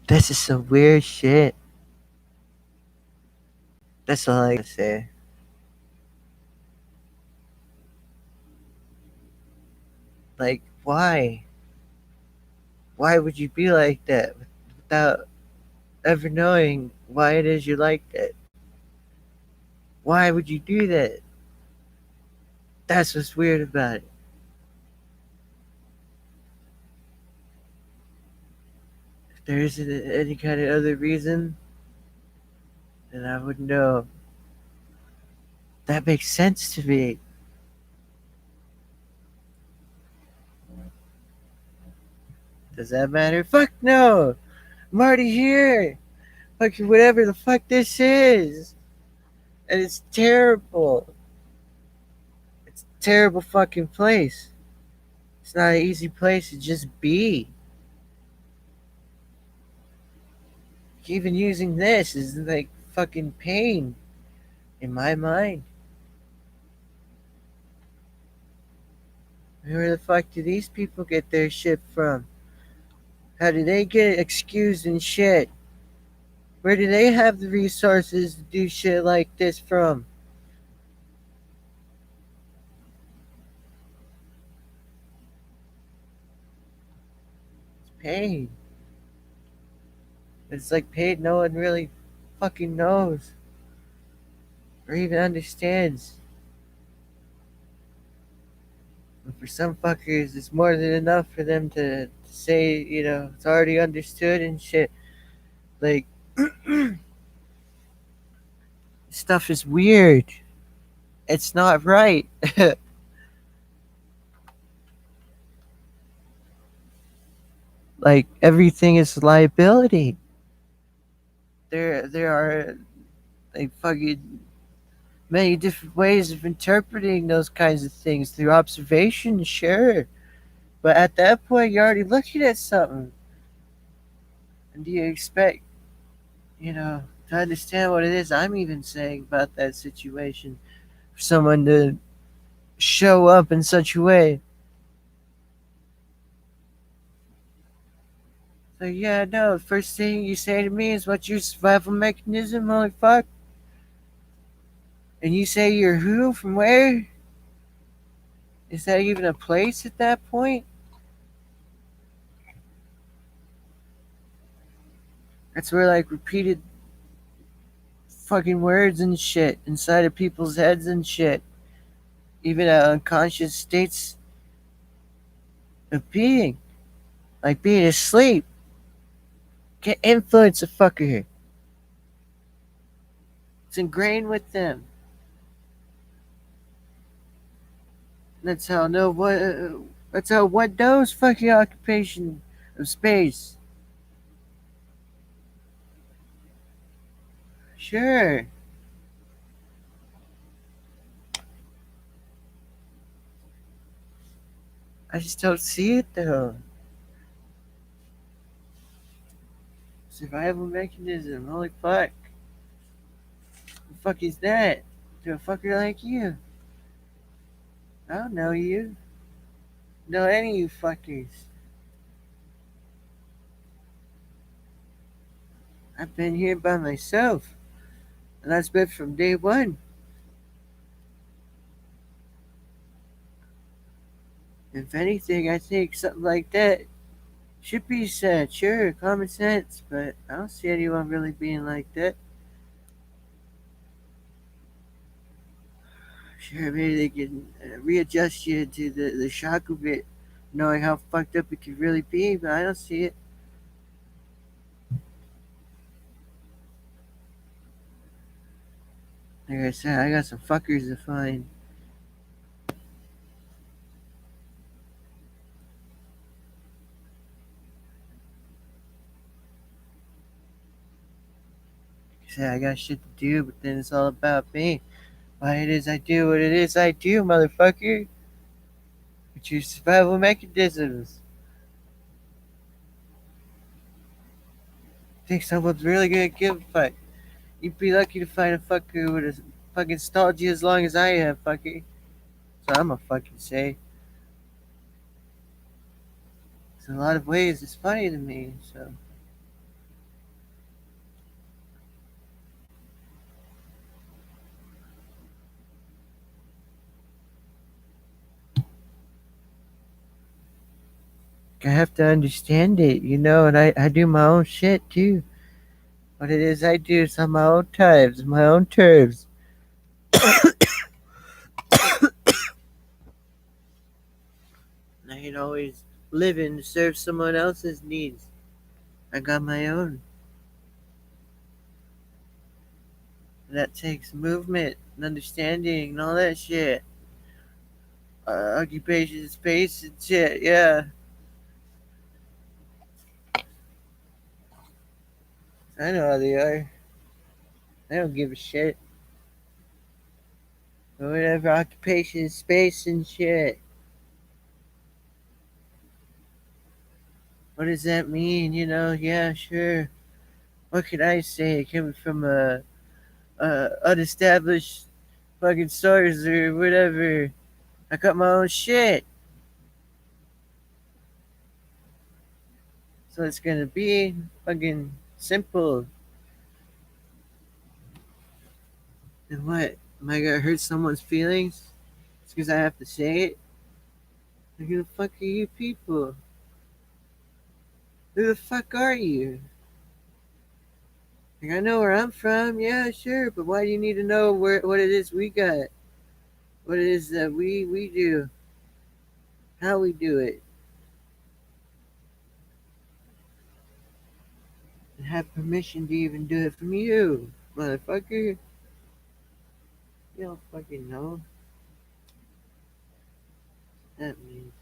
This is some weird shit. That's all I gotta say. Like, why? Why would you be like that without ever knowing why it is you like that? Why would you do that? That's what's weird about it. If there isn't any kind of other reason, then I would know. That makes sense to me. Does that matter? Fuck no! I'm already here! Fucking whatever the fuck this is! And it's terrible. It's a terrible fucking place. It's not an easy place to just be. Even using this is like fucking pain in my mind. Where the fuck do these people get their shit from? How do they get excused and shit? Where do they have the resources to do shit like this from? It's pain. It's like pain no one really fucking knows or even understands. But for some fuckers, it's more than enough for them to say, it's already understood and shit. Like, stuff is weird. It's not right. Like, everything is liability. There are, like, fucking many different ways of interpreting those kinds of things through observation, sure. But at that point, you're already looking at something. And do you expect, to understand what it is I'm even saying about that situation for someone to show up in such a way? So, yeah, no, the first thing you say to me is what's your survival mechanism, holy fuck? And you say you're who from where? Is that even a place at that point? That's where, like, repeated fucking words and shit inside of people's heads and shit, even at unconscious states of being, like being asleep, can influence a fucker. It's ingrained with them. That's how no what. That's how one knows fucking occupation of space. Sure, I just don't see it though. Survival mechanism. Holy fuck. The fuck is that? To a fucker like you. I don't know you. Know any of you fuckers. I've been here by myself. And that's been from day one. If anything, I think something like that should be said. Sure, common sense, but I don't see anyone really being like that. Sure, maybe they can readjust you to the shock of it, knowing how fucked up it could really be, but I don't see it. Like I said, I got some fuckers to find. Like I said, I got shit to do, but then it's all about me. Why it is I do what it is I do, motherfucker. With your survival mechanisms. Think someone's really gonna give a fuck. You'd be lucky to find a fucker with a fucking nostalgia as long as I have, fucker. So I'm gonna fucking say. In a lot of ways, it's funny to me. So I have to understand it, and I do my own shit too. What it is I do is on my own times, my own terms. I ain't always living to serve someone else's needs. I got my own. And that takes movement and understanding and all that shit. Occupation, space, and shit, yeah. I know how they are. I don't give a shit. Or whatever, occupation, space, and shit. What does that mean? Yeah, sure. What can I say? Coming from a unestablished fucking source or whatever. I got my own shit. So it's gonna be fucking simple. And what? Am I gonna hurt someone's feelings? It's because I have to say it? Like, who the fuck are you people? Who the fuck are you? Like, I know where I'm from, yeah, sure, but why do you need to know what it is we got? What it is that we do? How we do it? And have permission to even do it from you, motherfucker? You don't fucking know what that means.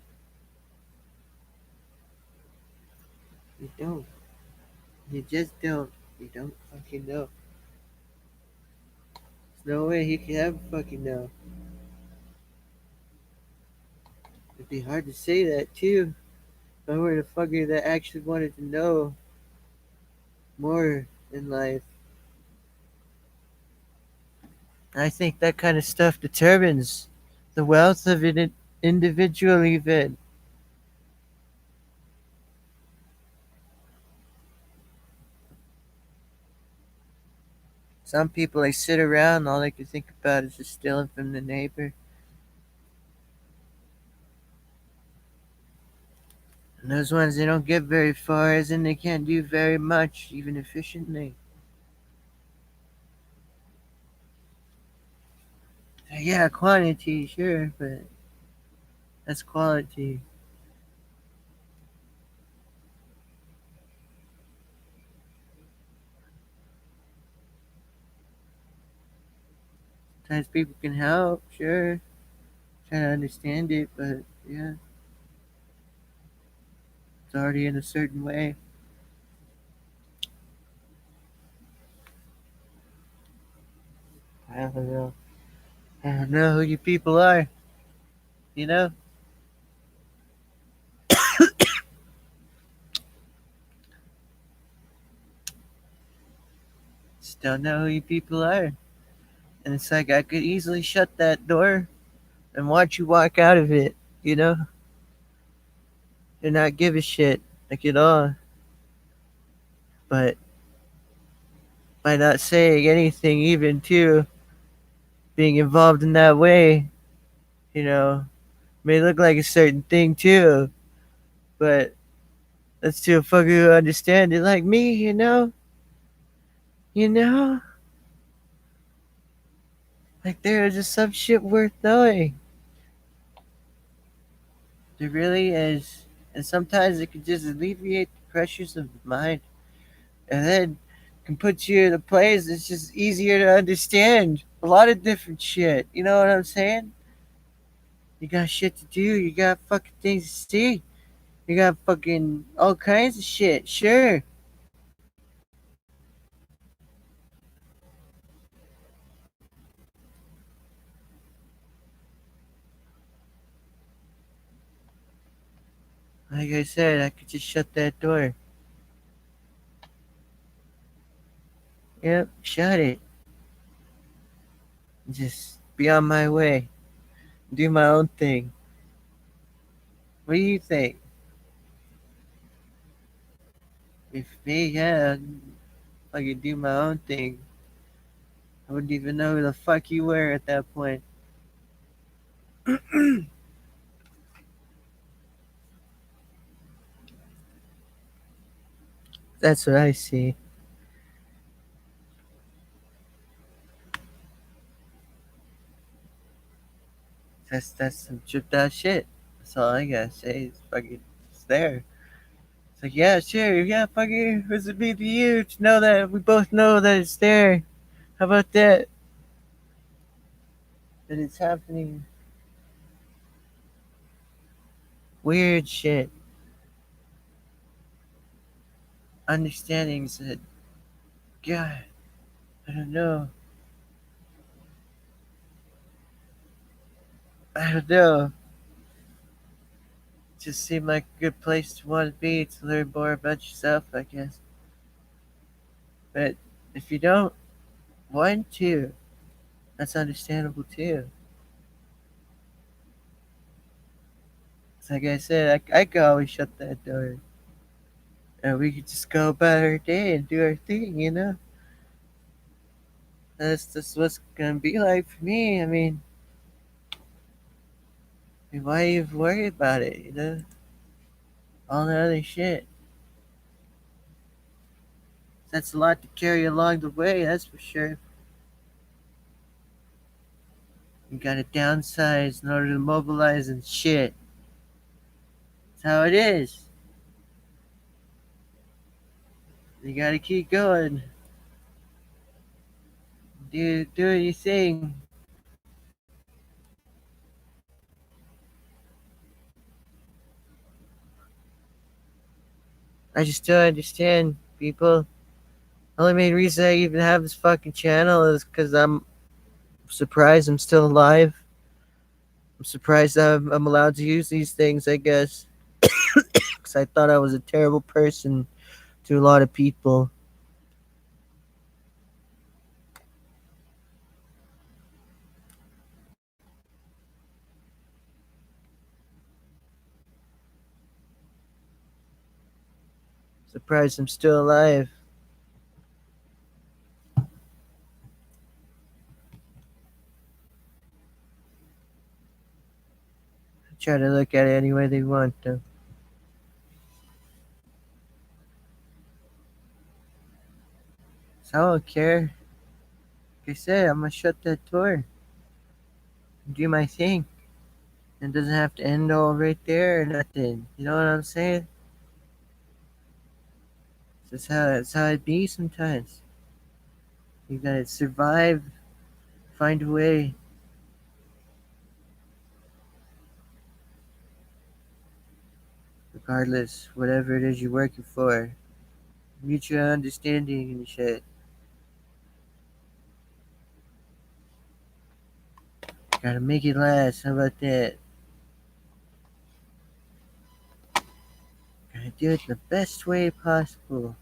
You don't. You just don't. You don't fucking know. There's no way he could ever fucking know. It'd be hard to say that too. If I were the fucker that actually wanted to know more in life. I think that kind of stuff determines the wealth of an individual even. Some people, they sit around, all they can think about is just stealing from the neighbor. And those ones, they don't get very far, as in they can't do very much, even efficiently. Yeah, quantity, sure, but that's quality. Sometimes people can help, sure, try to understand it, but yeah, it's already in a certain way. I don't know. I don't know who you people are, you know? Just don't know who you people are. And it's like I could easily shut that door and watch you walk out of it, you know? And not give a shit, like at all. But by not saying anything, even to being involved in that way, you know, may look like a certain thing too. But let's to a fucker who understand it like me, you know? You know? Like there is just some shit worth knowing. There really is. And sometimes it can just alleviate the pressures of the mind. And then can put you in a place that's just easier to understand. A lot of different shit. You know what I'm saying? You got shit to do. You got fucking things to see. You got fucking all kinds of shit. Sure. Like I said, I could just shut that door. Yep, shut it. Just be on my way. Do my own thing. What do you think? If me, yeah, I could do my own thing. I wouldn't even know who the fuck you were at that point. That's what I see. That's some tripped out shit. That's all I gotta say. It's there. It's like, yeah, sure, yeah, fucking, what's it mean to you to know that we both know that it's there? How about that? That it's happening. Weird shit. Understandings that, God, I don't know. I don't know. Just seemed like a good place to want to be to learn more about yourself, I guess. But if you don't want to, that's understandable too. It's like I said, I could always shut that door. And we could just go about our day and do our thing, you know? That's just what's gonna be like for me. Why even worry about it, you know? All the other shit. That's a lot to carry along the way, that's for sure. You gotta downsize in order to mobilize and shit. That's how it is. You gotta keep going. Do your thing. I just don't understand people. The only main reason I even have this fucking channel is because I'm surprised I'm still alive. I'm surprised I'm allowed to use these things, I guess. Because I thought I was a terrible person to a lot of people. Surprised I'm still alive. Try to look at it any way they want, though. So I don't care. Like I said, I'm gonna shut that door and do my thing. It doesn't have to end all right there or nothing. You know what I'm saying? That's how it be sometimes. You gotta survive, find a way, regardless, whatever it is you're working for. Mutual understanding and shit. Gotta make it last. How about that? Gotta do it the best way possible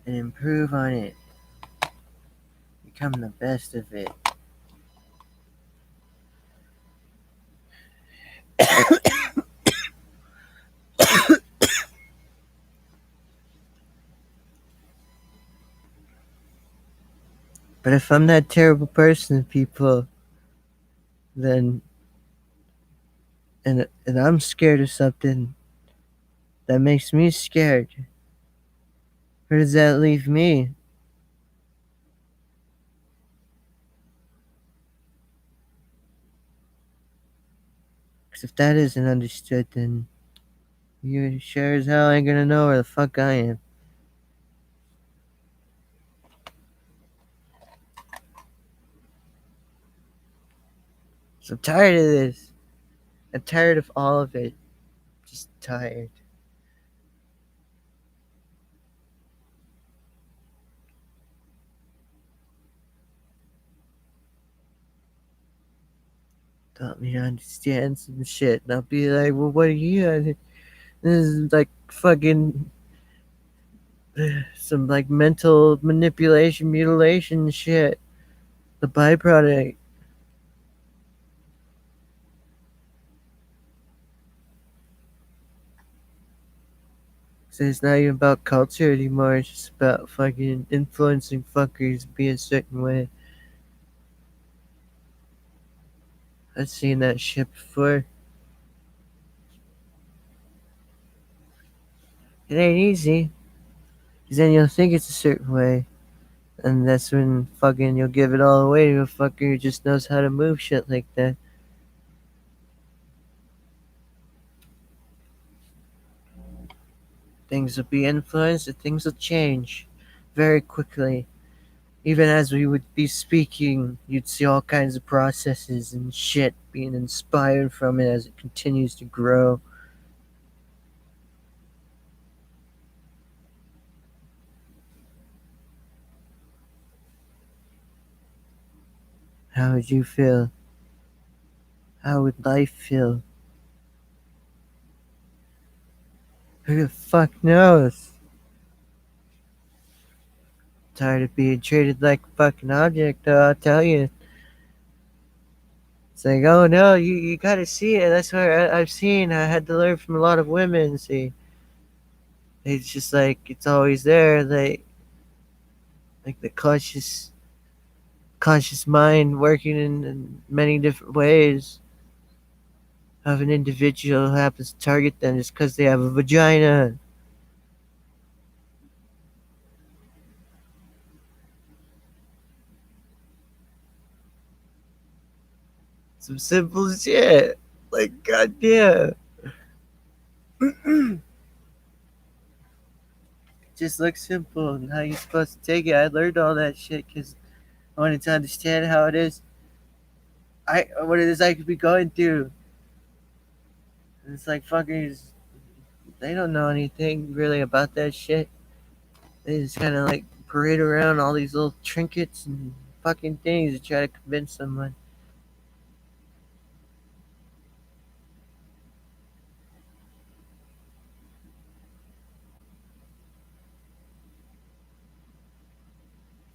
and improve on it. Become the best of it. But if I'm that terrible person, people, then and I'm scared of something that makes me scared, where does that leave me? Because if that isn't understood, then you sure as hell ain't gonna know where the fuck I am. So I'm tired of this. I'm tired of all of it. Just tired. Taught me to understand some shit. And I'll be like, well, what are you? This is like fucking some like mental manipulation, mutilation shit. The byproduct. So it's not even about culture anymore. It's just about fucking influencing fuckers to be a certain way. I've seen that shit before. It ain't easy. Cause then you'll think it's a certain way. And that's when fucking you'll give it all away to a fucker who just knows how to move shit like that. Things will be influenced and things will change very quickly. Even as we would be speaking, you'd see all kinds of processes and shit being inspired from it as it continues to grow. How would you feel? How would life feel? Who the fuck knows? Tired of being treated like a fucking object, though, I'll tell you. It's like, oh no, you gotta see it. That's what I've seen. I had to learn from a lot of women. See, it's just like it's always there. Like the conscious mind working in many different ways of an individual who happens to target them just because they have a vagina. Some simple shit. Like, goddamn. Just looks simple and how you supposed to take it. I learned all that shit because I wanted to understand how it is. What it is I could be going through. And it's like fuckers, they don't know anything really about that shit. They just kind of like parade around all these little trinkets and fucking things to try to convince someone.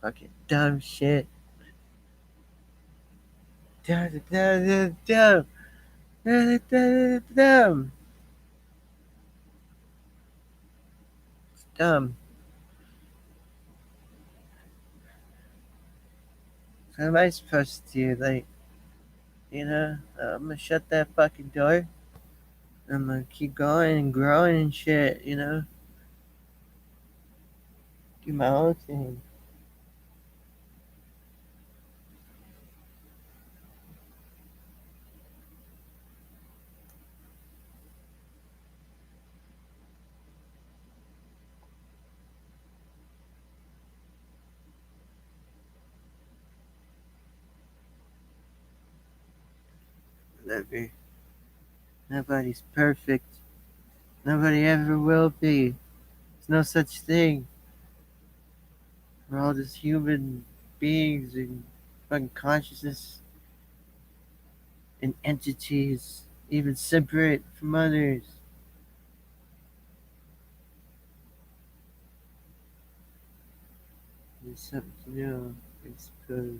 Fucking dumb shit. Dumb, dumb, dumb, dumb, dumb, dumb. It's dumb. How am I supposed to, like, I'm gonna shut that fucking door. I'm gonna keep going and growing and shit. Do my own thing. Nobody's perfect. Nobody ever will be. There's no such thing. We're all just human beings and fucking consciousness and entities, even separate from others. There's something to know, I suppose.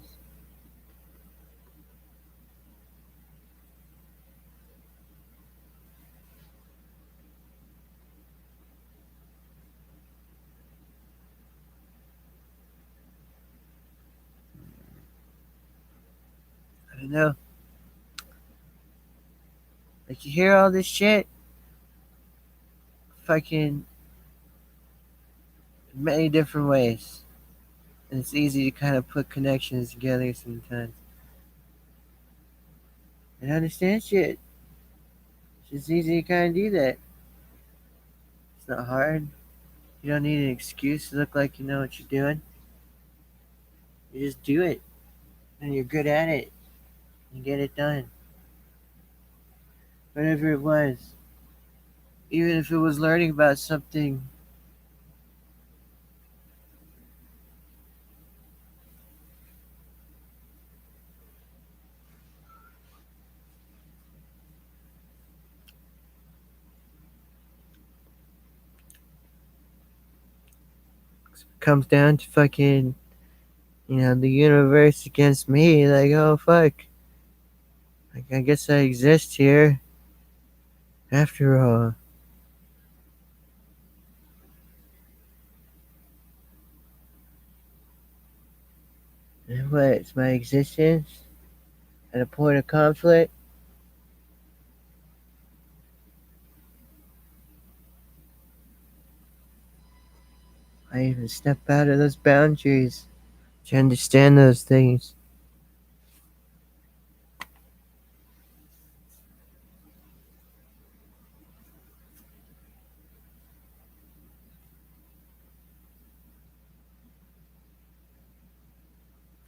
I don't know. Like, you hear all this shit, fucking many different ways. And it's easy to kind of put connections together sometimes. And understand shit. It's just easy to kind of do that. It's not hard. You don't need an excuse to look like you know what you're doing. You just do it. And you're good at it. You get it done. Whatever it was. Even if it was learning about something comes down to fucking, the universe against me, like, oh fuck. Like, I guess I exist here after all. And what? It's my existence at a point of conflict. I even step out of those boundaries to understand those things.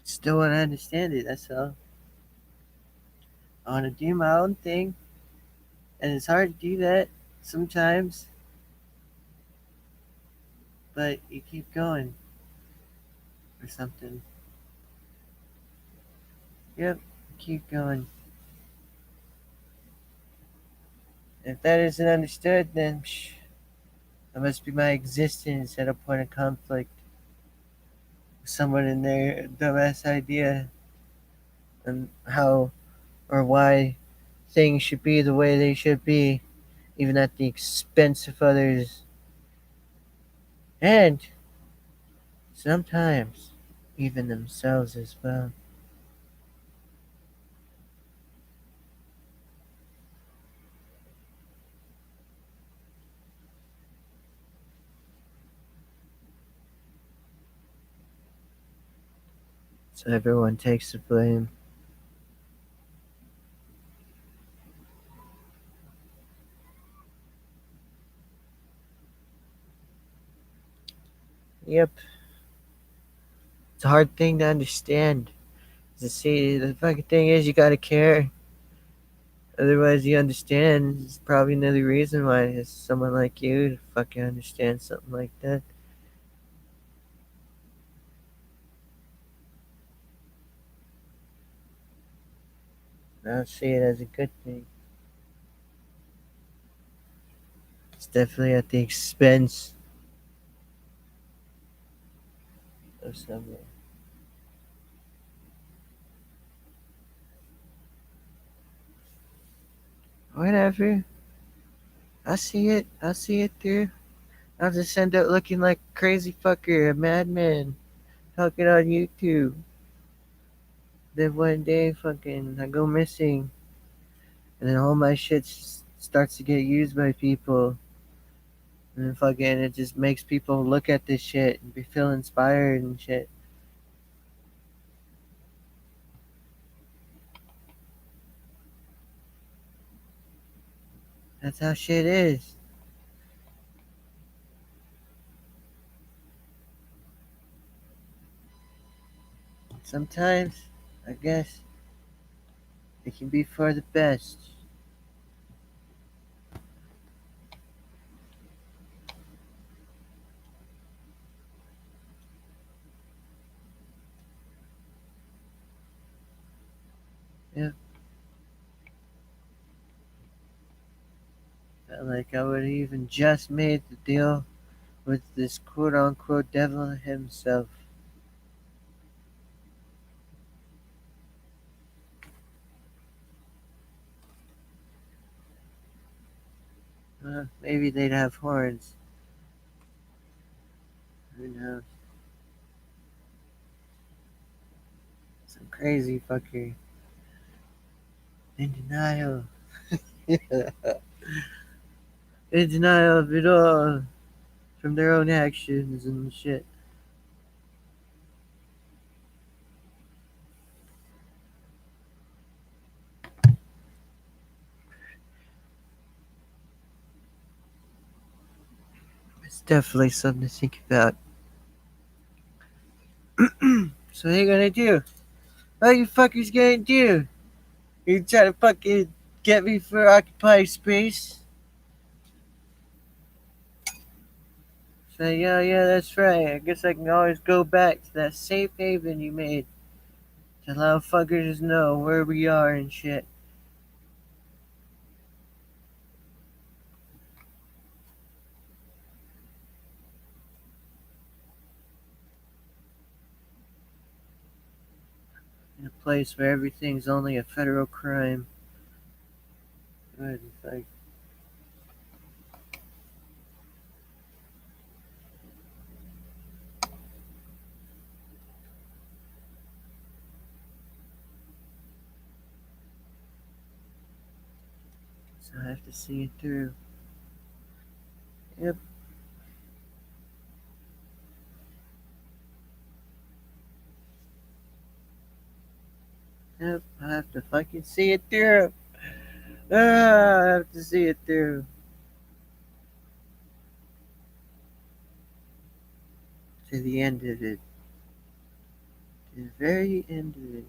Still want to understand it, that's all. I want to do my own thing, and it's hard to do that sometimes, but you keep going or something. Yep, keep going. If that isn't understood, then that must be my existence at a point of conflict with someone in their dumbass idea and how or why things should be the way they should be, even at the expense of others, and sometimes even themselves as well. So everyone takes the blame. Yep, it's a hard thing to understand. To see, the fucking thing is, you gotta care. Otherwise, you understand. It's probably another reason why it's someone like you to fucking understand something like that. I don't see it as a good thing. It's definitely at the expense of someone. Whatever. I see it. I see it through. I'll just end up looking like a crazy fucker, a madman, talking on YouTube. Then one day, fucking, I go missing, and then all my shit starts to get used by people. And then fucking, it just makes people look at this shit and be feel inspired and shit. That's how shit is. Sometimes, I guess, it can be for the best. Yeah, felt like I would even just made the deal with this quote unquote devil himself. Maybe they'd have horns. Who knows? Some crazy fucker in denial. In denial of it all from their own actions and shit. It's definitely something to think about. So what are you gonna do? What you fuckers gonna do? You try to fucking get me for Occupy Space? Say, yeah, yeah, that's right. I guess I can always go back to that safe haven you made to allow fuckers to know where we are and shit. In a place where everything's only a federal crime. Good, like, So I have to see it through. Yep, yep, I have to fucking see it through. I have to see it through. To the end of it. To the very end of it.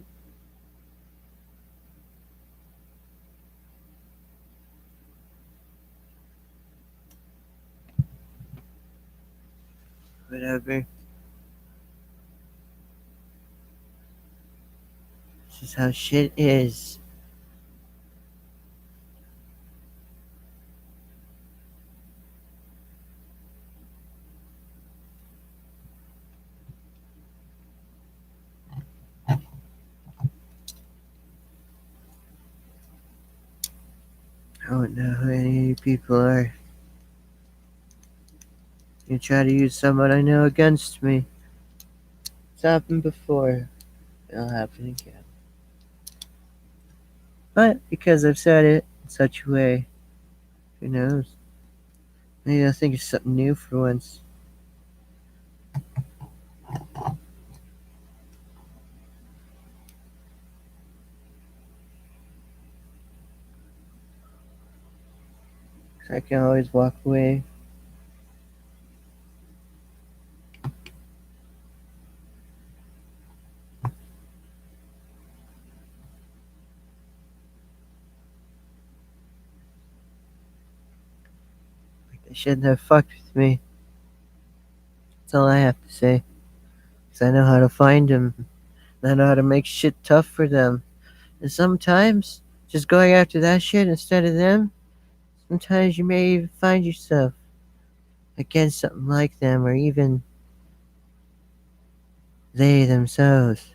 Whatever. This is how shit is. I don't know who any of you people are. You try to use someone I know against me. It's happened before. It'll happen again. But because I've said it in such a way, who knows? Maybe I'll think of something new for once. I can always walk away. They shouldn't have fucked with me. That's all I have to say. 'Cause I know how to find them. I know how to make shit tough for them. And sometimes, just going after that shit instead of them, sometimes you may even find yourself against something like them or even they themselves.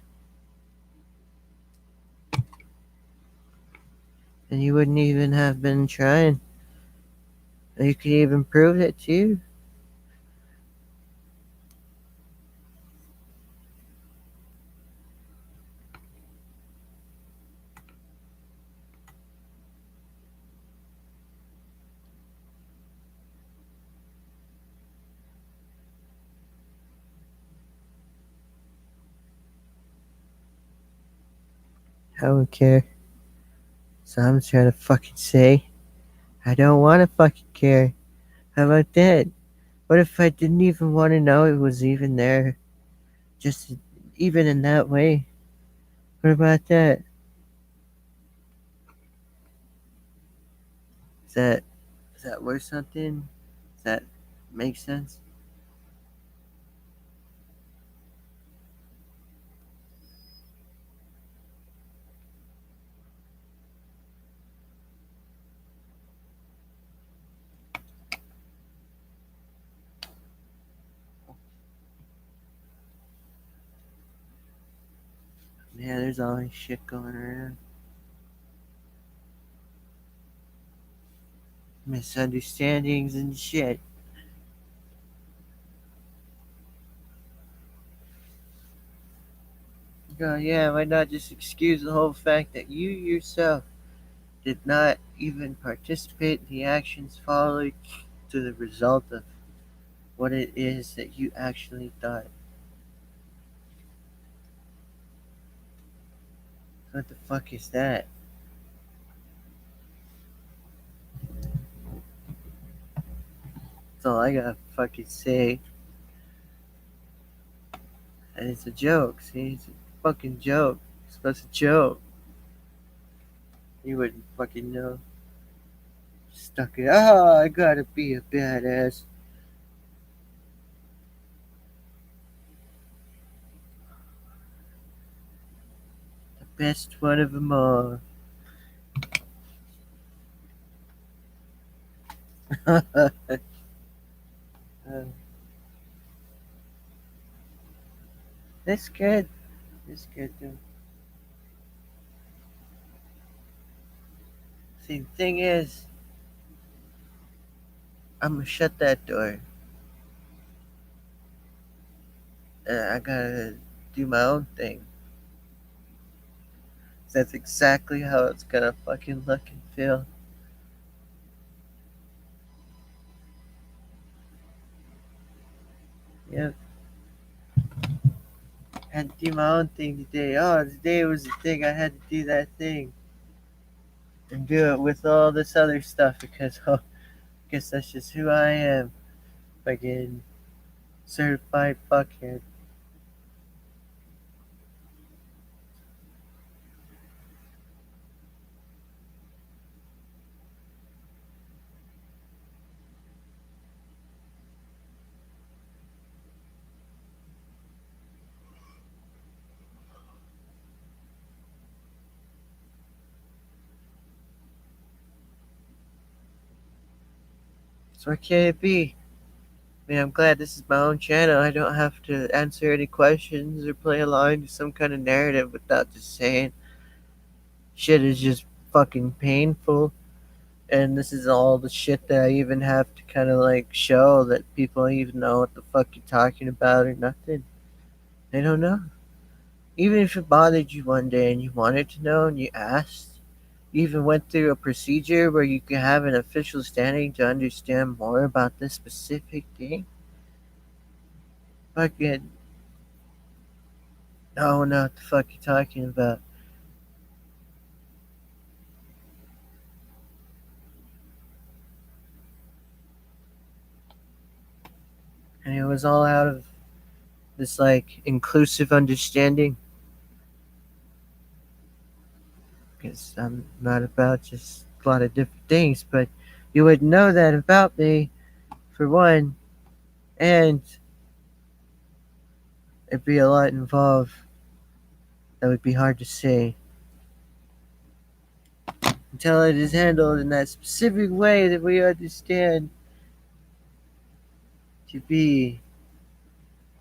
And you wouldn't even have been trying. Or you could even prove it too. I don't care. So I'm trying to fucking say, I don't want to fucking care. How about that? What if I didn't even want to know it was even there? Just even in that way. What about that? Is that is that worth something? Does that make sense? Yeah, there's always shit going around. Misunderstandings and shit. Oh yeah, why not just excuse the whole fact that you yourself did not even participate in the actions following to the result of what it is that you actually thought? What the fuck is that? That's all I gotta fucking say. And it's a joke, see? It's a fucking joke. It's supposed to joke. You wouldn't fucking know. Stuck it. Oh, I gotta be a badass. The best one of them all. That's good. That's good too. See, the thing is, I'm gonna shut that door. I gotta do my own thing. That's exactly how it's gonna fucking look and feel. Yep. Had to do my own thing today. Oh, today was the thing. I had to do that thing and do it with all this other stuff because I guess that's just who I am. Fucking certified fuckhead. So what can it be? I mean, I'm glad this is my own channel. I don't have to answer any questions or play along to some kind of narrative without just saying shit is just fucking painful. And this is all the shit that I even have to kind of like show that people even know what the fuck you're talking about or nothing. They don't know. Even if it bothered you one day and you wanted to know and you asked, you even went through a procedure where you could have an official standing to understand more about this specific thing. Fucking, no, know what the fuck you're talking about. And it was all out of this like inclusive understanding. Because I'm not about just a lot of different things, but you would know that about me, for one, and it'd be a lot involved that would be hard to say until it is handled in that specific way that we understand to be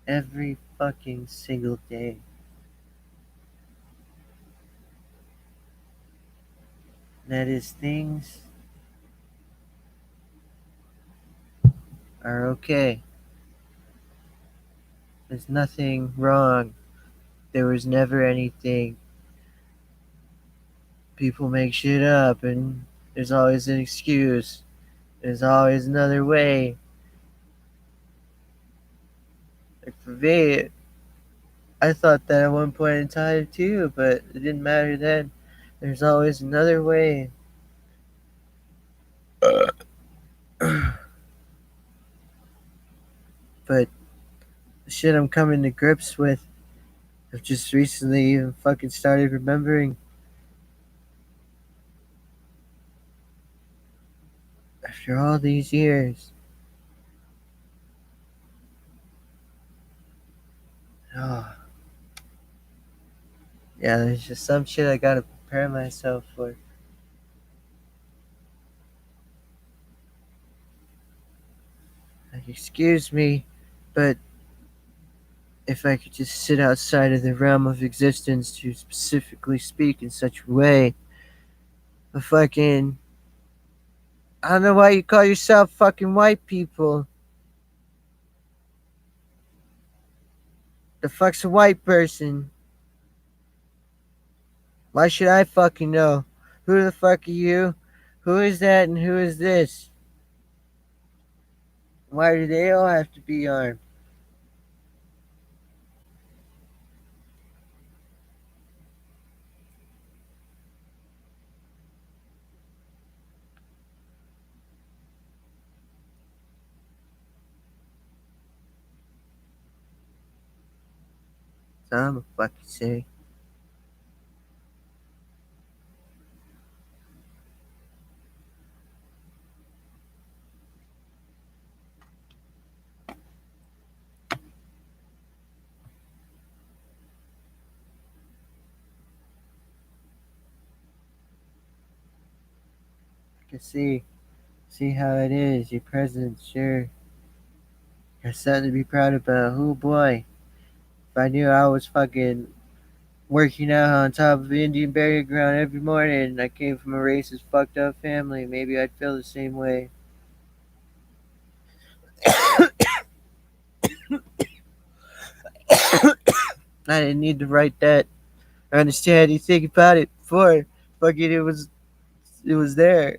every fucking single day. That is, things are okay. There's nothing wrong. There was never anything. People make shit up, and there's always an excuse. There's always another way. Like for me, I thought that at one point in time too, but it didn't matter then. There's always another way. But the shit I'm coming to grips with, I've just recently even fucking started remembering after all these years. Oh, yeah, there's just some shit I gotta prepare myself for. Like, excuse me, but if I could just sit outside of the realm of existence to specifically speak in such a way, a fucking. I don't know why you call yourself fucking white people. The fuck's a white person? Why should I fucking know? Who the fuck are you? Who is that and who is this? Why do they all have to be armed? So I'm a fucking say. I can see how it is. Your presence, sure. Got something to be proud about. Oh boy. If I knew I was fucking working out on top of Indian burial ground every morning and I came from a racist, fucked up family, maybe I'd feel the same way. I didn't need to write that. I understand you think about it before. Fucking it was there.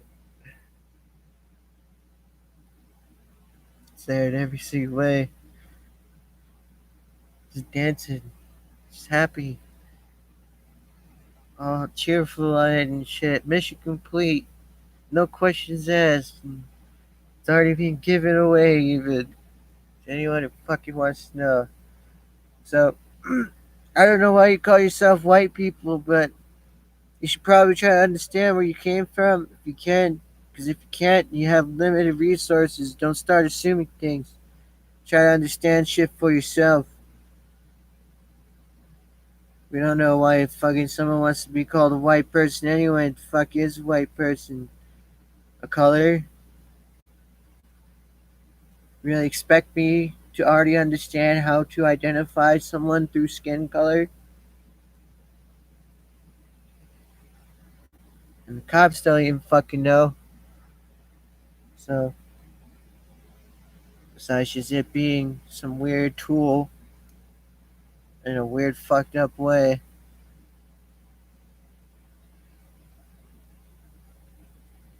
It's there in every single way. just dancing, just happy, all cheerful eyed and shit. Mission complete. No questions asked. It's already been given away even to anyone who fucking wants to know. So I don't know why you call yourself white people, but you should probably try to understand where you came from if you can. Because if you can't, you have limited resources. Don't start assuming things. Try to understand shit for yourself. We don't know why fucking someone wants to be called a white person anyway. The fuck is a white person? A color? Really expect me to already understand how to identify someone through skin color? And the cops don't even fucking know. So, besides just it being some weird tool in a weird fucked up way,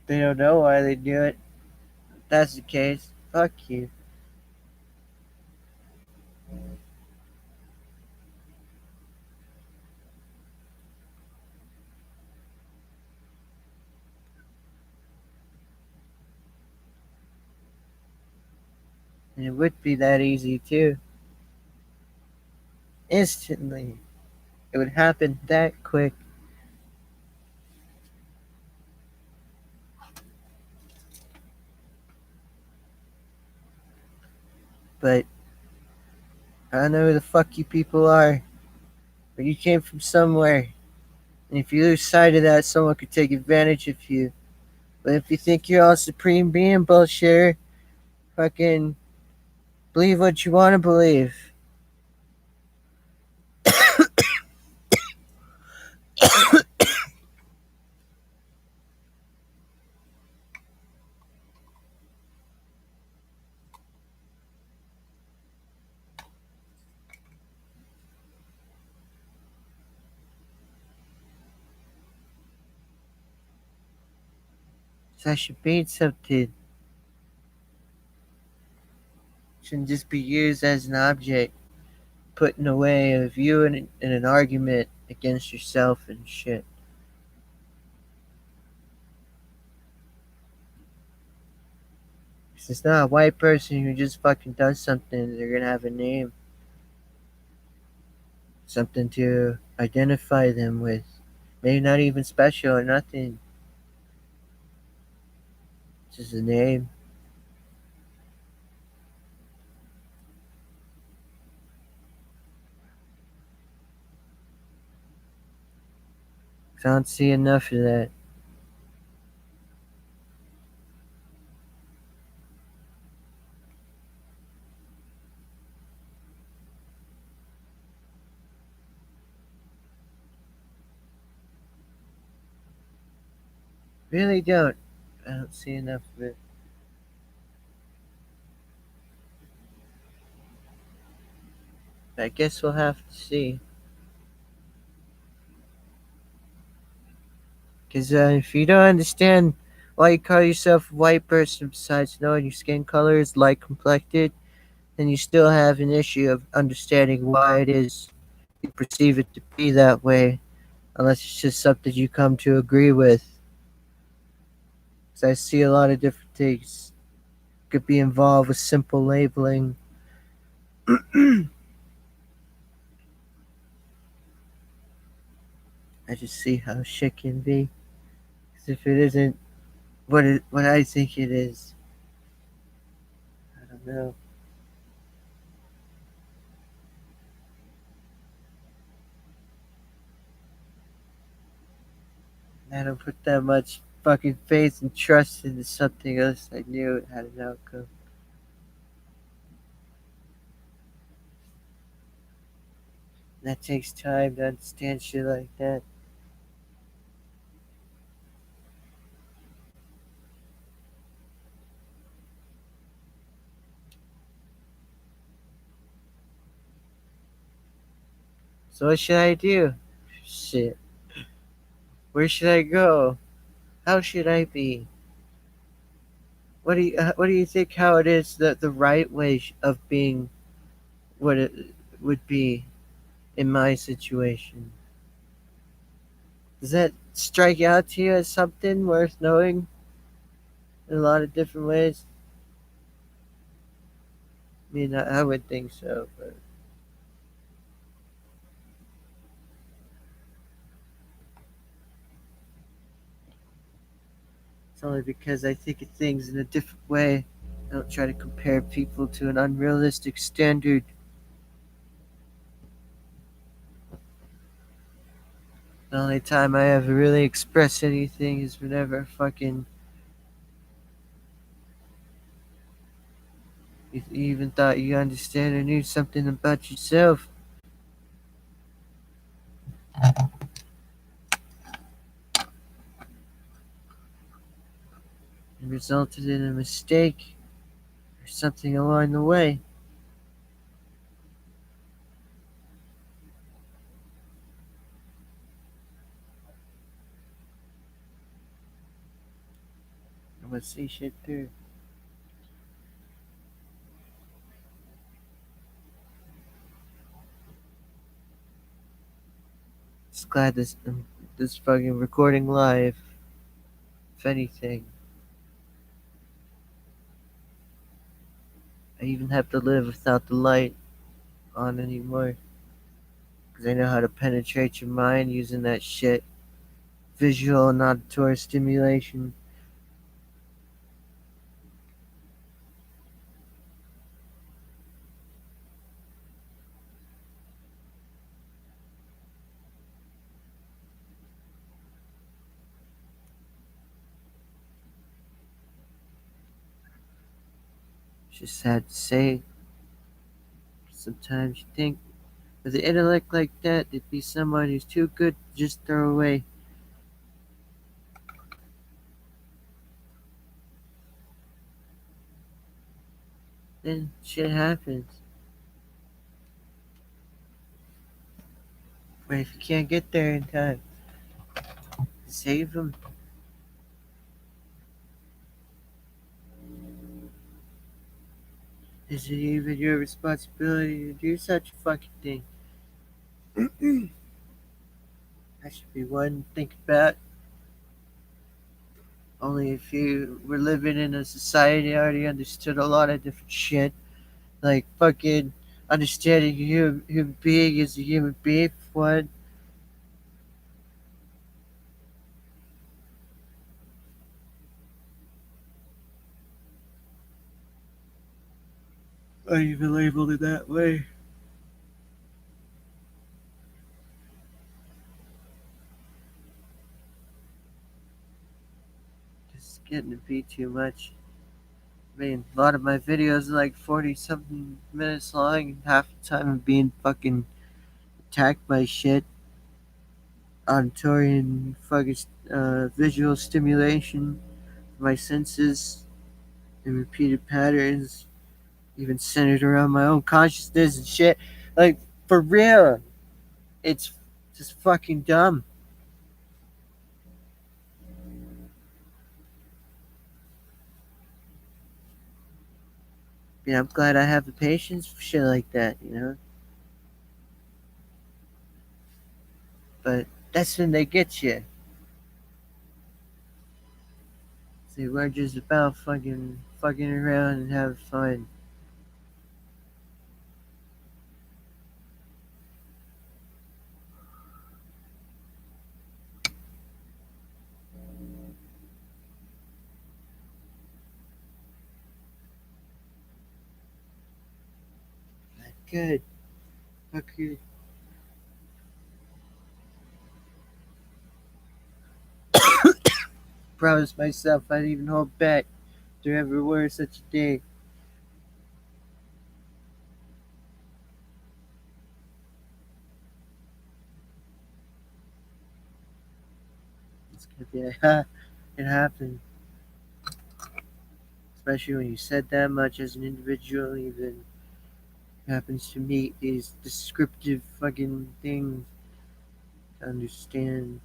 they don't know why they do it. If that's the case, fuck you. And it would be that easy too. Instantly. It would happen that quick. But I don't know who the fuck you people are. But you came from somewhere. And if you lose sight of that, someone could take advantage of you. But if you think you're all supreme being bullshit, fucking believe what you want to believe. So I should mean something. Shouldn't just be used as an object, put in the way of you in an argument against yourself and shit. If it's not a white person who just fucking does something, they're gonna have a name. Something to identify them with. Maybe not even special or nothing. Just a name. I don't see enough of that. Really don't. I don't see enough of it. But I guess we'll have to see. Because if you don't understand why you call yourself a white person besides knowing your skin color is light complected, then you still have an issue of understanding why it is you perceive it to be that way, unless it's just something you come to agree with. Because I see a lot of different things could be involved with simple labeling. I just see how shit can be. 'Cause if it isn't what I think it is, I don't know. I don't put that much fucking faith and trust into something else I knew it had an outcome. And that takes time to understand shit like that. So what should I do? Shit. Where should I go? How should I be? What do you think? How it is the right way of being? What it, would be in my situation. Does that strike out to you as something worth knowing in a lot of different ways? I mean, I would think so, but it's only because I think of things in a different way. I don't try to compare people to an unrealistic standard. The only time I ever really express anything is whenever fucking you even thought you understood or knew something about yourself. It resulted in a mistake or something along the way. I would see shit through. Just glad this fucking recording live. If anything, I even have to live without the light on anymore. Because I know how to penetrate your mind using that shit. Visual and auditory stimulation. It's just sad to say. Sometimes you think with an intellect like that, there'd be someone who's too good to just throw away. Then shit happens. But if you can't get there in time, save them. Is it even your responsibility to do such a fucking thing? That should be one to think about. Only if you were living in a society that already understood a lot of different shit. Like fucking understanding a human being as a human being for one. Or even labeled it that way. Just getting to be too much. I mean, a lot of my videos are like 40 something minutes long, and half the time I'm being fucking attacked by shit. Auditory and fucking visual stimulation, my senses, and repeated patterns, even centered around my own consciousness and shit. Like, for real, it's just fucking dumb. I'm glad I have the patience for shit like that. But that's when they get you. See, we're just about fucking around and having fun. Good. Okay. Promised myself I'd even hold back. There ever were such a day. It's gonna be like, ha, it happened. Especially when you said that much as an individual, even happens to meet these descriptive fucking things to understand.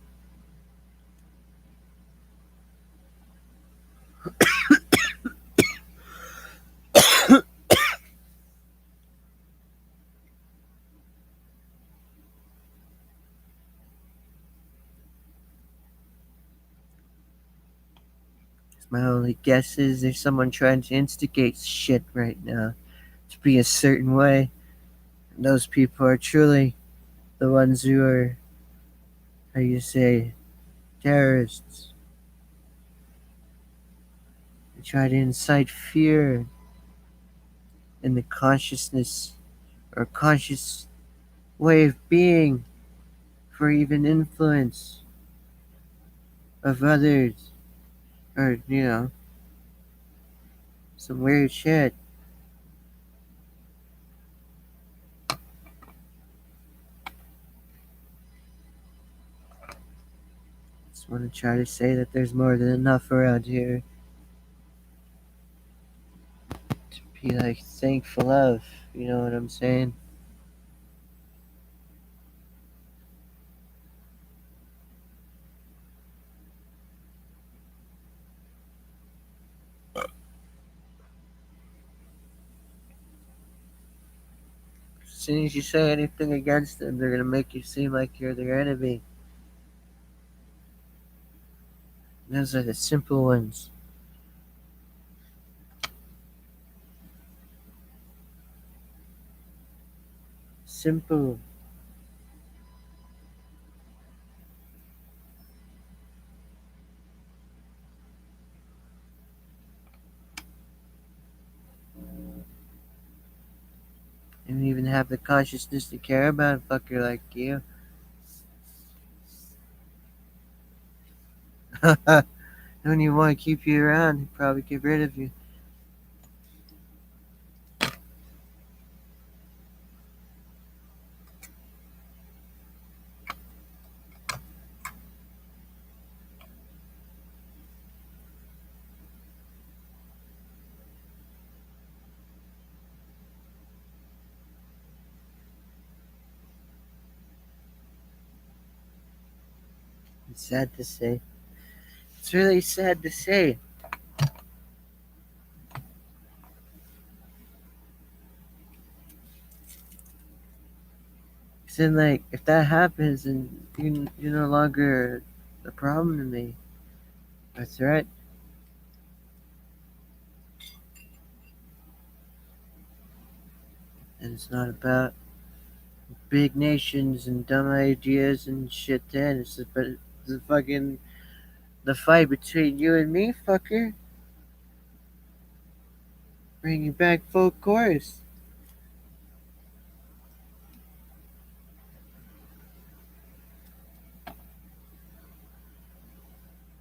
My only guess is there's someone trying to instigate shit right now to be a certain way. And those people are truly the ones who are, how you say, terrorists. They try to incite fear in the consciousness or conscious way of being for even influence of others or, some weird shit. Just want to try to say that there's more than enough around here to be like thankful of. You know what I'm saying? As soon as you say anything against them, they're gonna make you seem like you're their enemy. Those are the simple ones. Simple. And even have the consciousness to care about a fucker like you. Don't even want to keep you around. He'd probably get rid of you. It's sad to say. It's really sad to say. 'Cause then, like, if that happens, then you're no longer a problem to me. A threat. And it's not about big nations and dumb ideas and shit then. It's about the fucking the fight between you and me, fucker. Bring you back full course.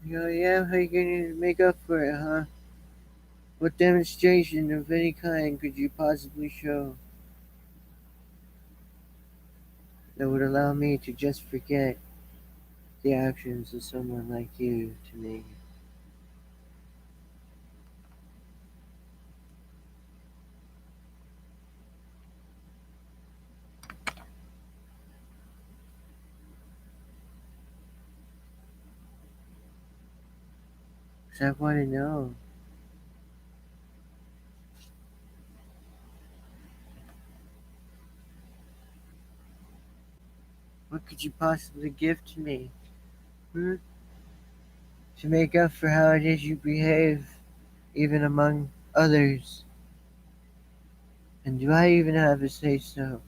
You know, yeah, how you gonna make up for it, huh? What demonstration of any kind could you possibly show that would allow me to just forget the actions of someone like you to me? 'Cause I want to know, what could you possibly give to me, hmm? To make up for how it is you behave, even among others? And do I even have a say so?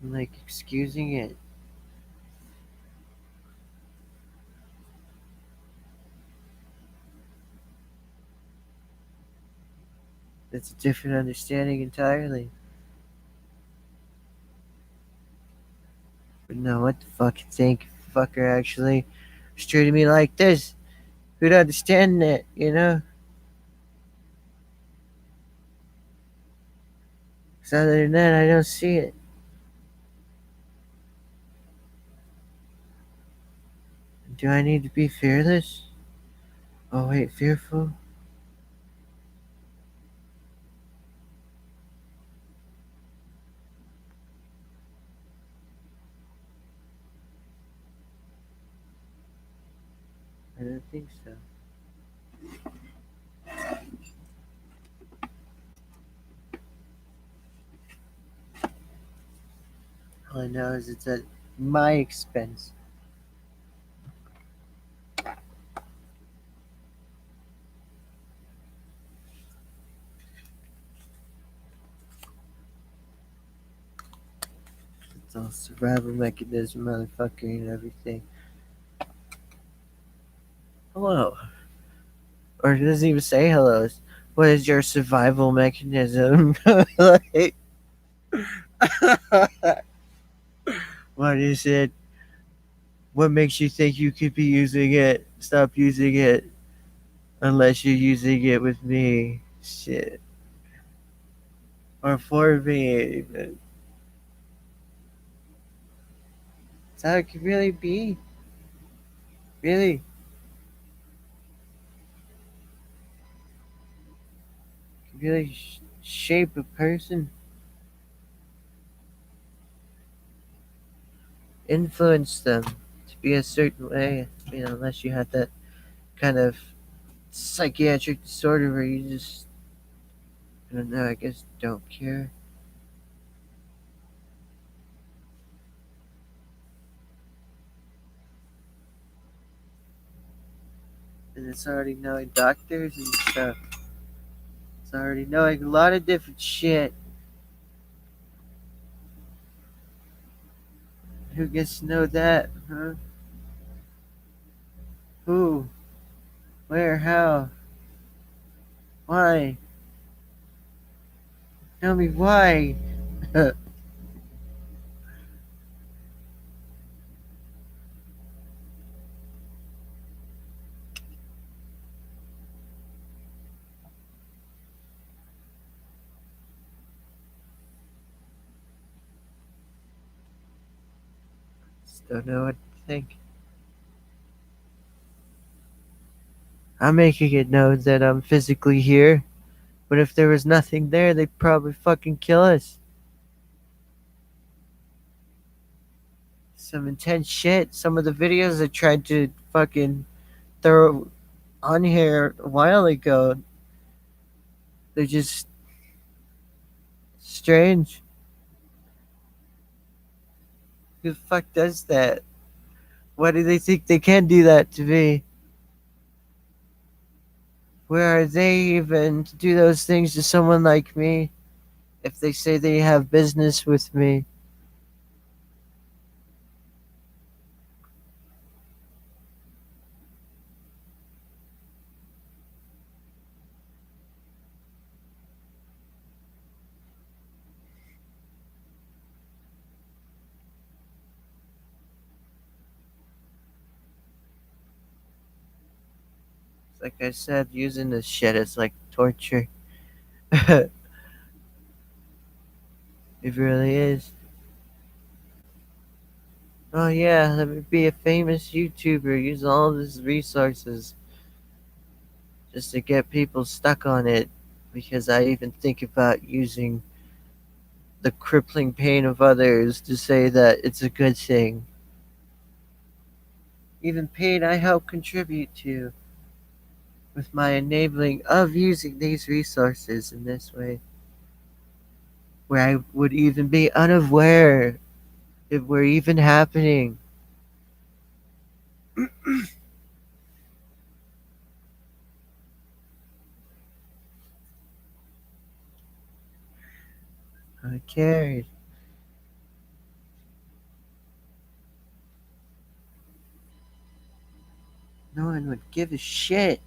I'm like excusing it. That's a different understanding entirely. But no, what the fuck you think, fucker, actually was treating me like this? Who'd understand that, you know? 'Cause other than that, I don't see it. Do I need to be fearless? Oh, wait, fearful? I don't think so. All I know is it's at my expense. the survival mechanism, motherfucker, and everything. Hello. Or it doesn't even say hello. What is your survival mechanism? Like, what is it? What makes you think you could be using it? Stop using it unless you're using it with me. Shit. Or for me. Even. That's how it could really be. Really. Could really shape a person. Influence them to be a certain way. Unless you had that kind of psychiatric disorder where you just, I don't know, I guess don't care. And it's already knowing doctors and stuff. It's already knowing a lot of different shit. Who gets to know that, huh? Who? Where? How? Why? Tell me why. Just don't know what to think. I'm making it known that I'm physically here, but if there was nothing there, they'd probably fucking kill us. Some intense shit. Some of the videos I tried to fucking throw on here a while ago, they're just strange. Who the fuck does that? Why do they think they can do that to me? Where are they even to do those things to someone like me if they say they have business with me? Like I said, using this shit is like torture. It really is. Oh yeah, let me be a famous YouTuber, use all these resources just to get people stuck on it because I even think about using the crippling pain of others to say that it's a good thing. Even pain I help contribute to with my enabling of using these resources in this way, where I would even be unaware if we're even happening. I cared. No one would give a shit.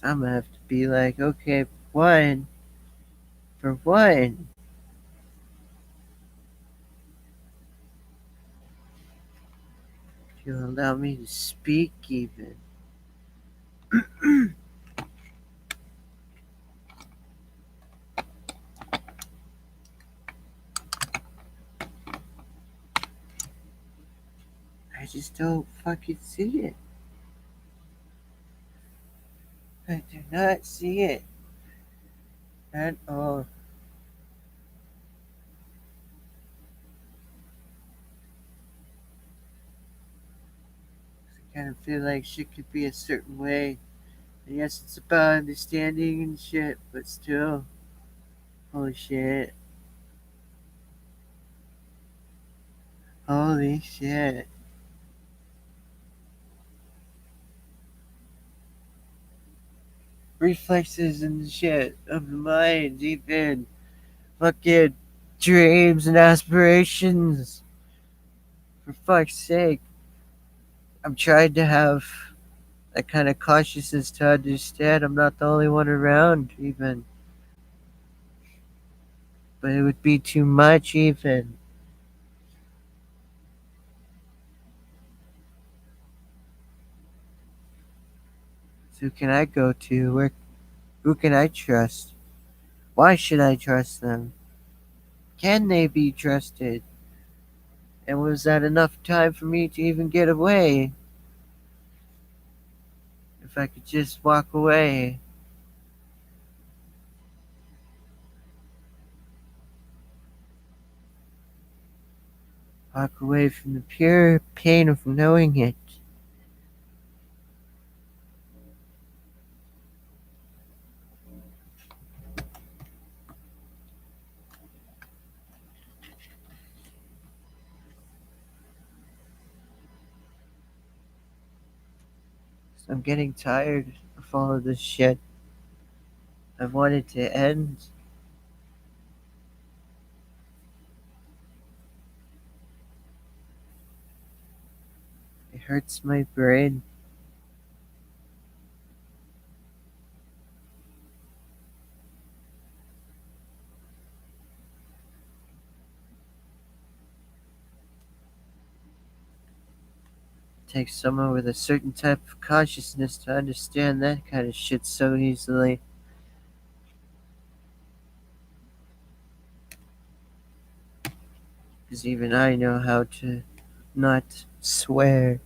So I'm gonna have to be like, okay, one, for one, if you'll allow me to speak even. I just don't fucking see it. I do not see it at all. I kind of feel like shit could be a certain way. And yes, it's about understanding and shit, but still, holy shit. Holy shit. reflexes and shit of the mind, even fucking dreams and aspirations. For fuck's sake, I'm trying to have that kind of consciousness to understand I'm not the only one around, even. But it would be too much, even. So who can I go to? Who can I trust? Why should I trust them? Can they be trusted? And was that enough time for me to even get away? If I could just walk away. Walk away from the pure pain of knowing it. I'm getting tired of all of this shit. I want it to end. It hurts my brain. It takes someone with a certain type of consciousness to understand that kind of shit so easily. Because even I know how to not swear.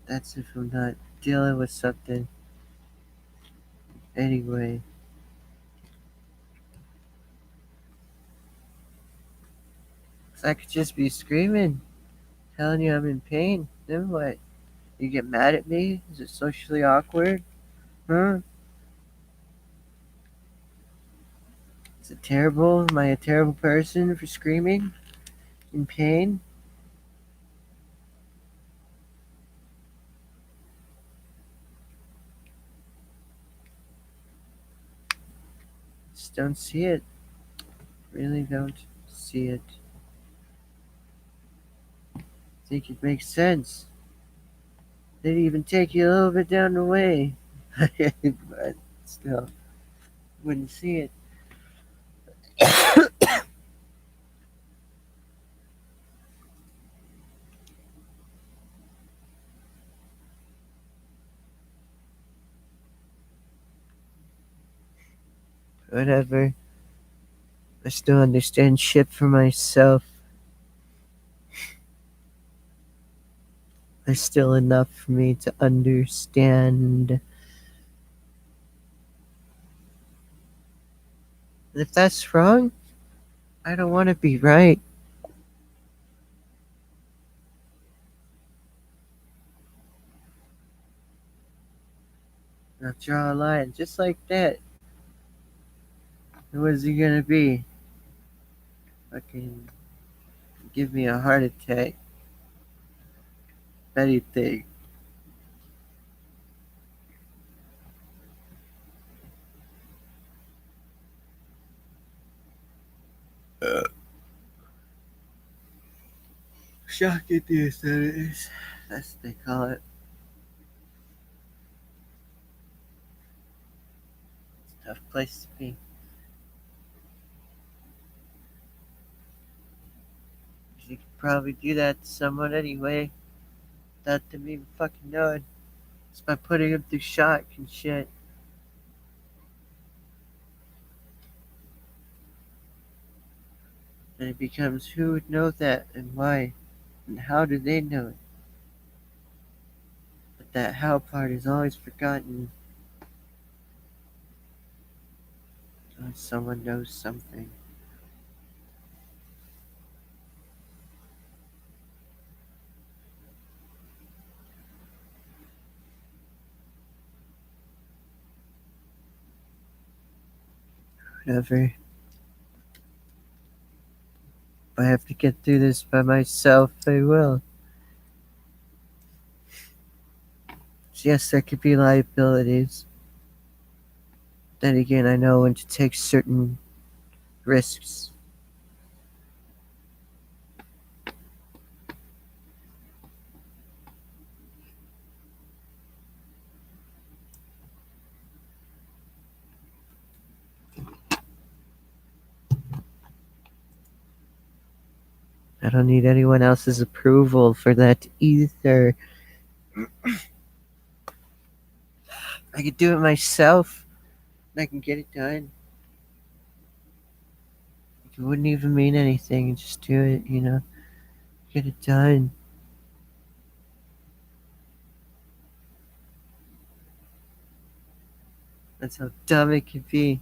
That's if I'm not dealing with something. Anyway, 'cause I could just be screaming, telling you I'm in pain. Then what? You get mad at me? Is it socially awkward? Huh? Is it terrible? Am I a terrible person for screaming in pain? Just don't see it. Really don't see it. Think it makes sense. They'd even take you a little bit down the way. But still, wouldn't see it. Whatever. I still understand shit for myself. There's still enough for me to understand. And if that's wrong, I don't want to be right. I'll draw a line just like that. And what is he gonna be? Fucking give me a heart attack. Anything. Shock induced, that is. That's what they call it. It's a tough place to be. You could probably do that to someone anyway, without them even fucking knowing. Just by putting them through shock and shit. And it becomes who would know that and why and how do they know it? But that how part is always forgotten. Unless someone knows something. Whatever. If I have to get through this by myself, I will. Yes, there could be liabilities. Then again, I know when to take certain risks. I don't need anyone else's approval for that either. I could do it myself. I can get it done. It wouldn't even mean anything. Just do it. Get it done. That's how dumb it could be.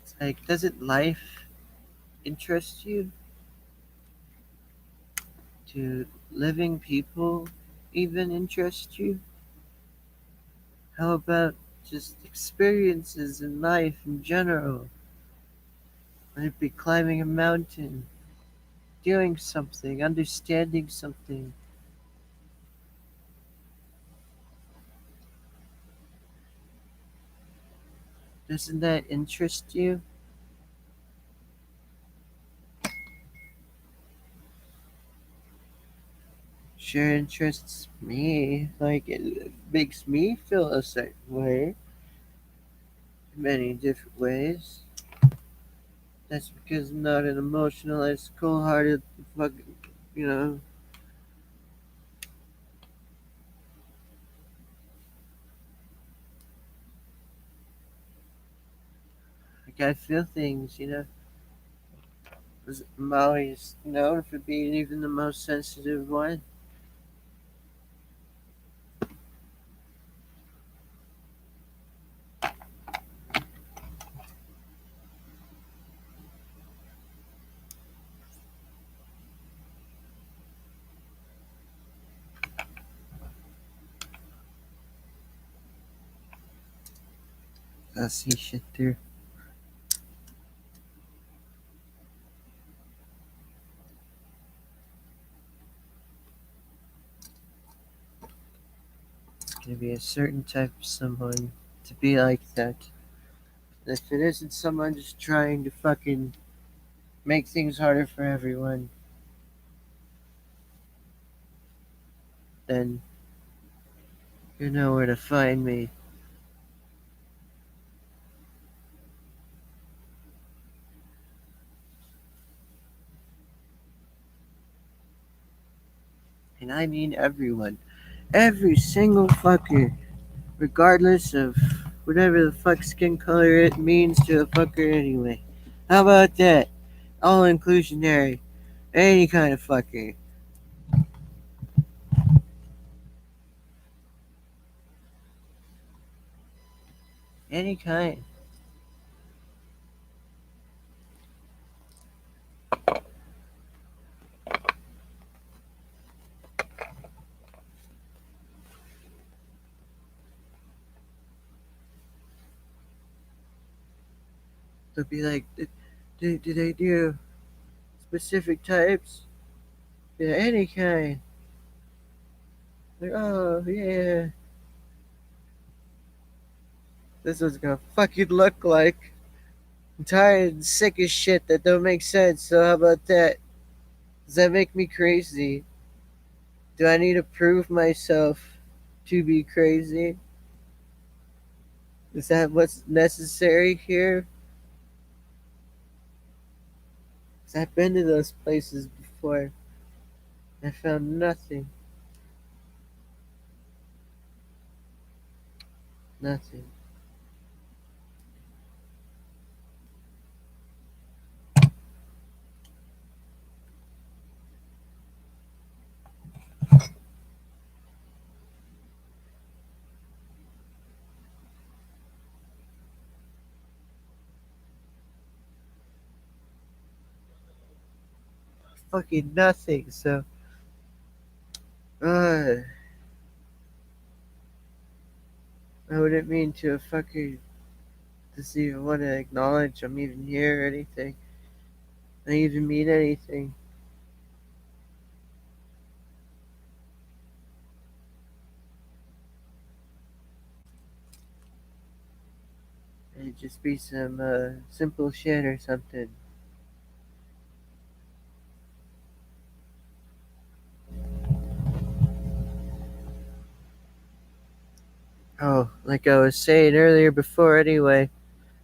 It's like, doesn't life interest you? Do living people even interest you? How about just experiences in life in general? Would it be climbing a mountain, doing something, understanding something? Doesn't that interest you? Sure interests me. Like, it makes me feel a certain way in many different ways. That's because I'm not an emotionalized, cold hearted, fucking, you know, like I feel things. 'Cause I'm always known for being even the most sensitive one. I see shit through. It's gonna be a certain type of someone to be like that. And if it isn't someone just trying to fucking make things harder for everyone, then you know where to find me. And I mean everyone. Every single fucker. Regardless of whatever the fuck skin color it means to a fucker anyway. How about that? All inclusionary. Any kind of fucker. Any kind. They'll be like, do they do specific types? Yeah, any kind. Like, oh, yeah. This is gonna fucking look like. I'm tired and sick of shit that don't make sense, so how about that? Does that make me crazy? Do I need to prove myself to be crazy? Is that what's necessary here? 'Cause I've been to those places before. I found nothing. Nothing. Fucking nothing. So, uh, I wouldn't mean to a fucking doesn't even want to acknowledge I'm even here or anything. I even mean anything. It'd just be some simple shit or something. Oh, like I was saying earlier before anyway,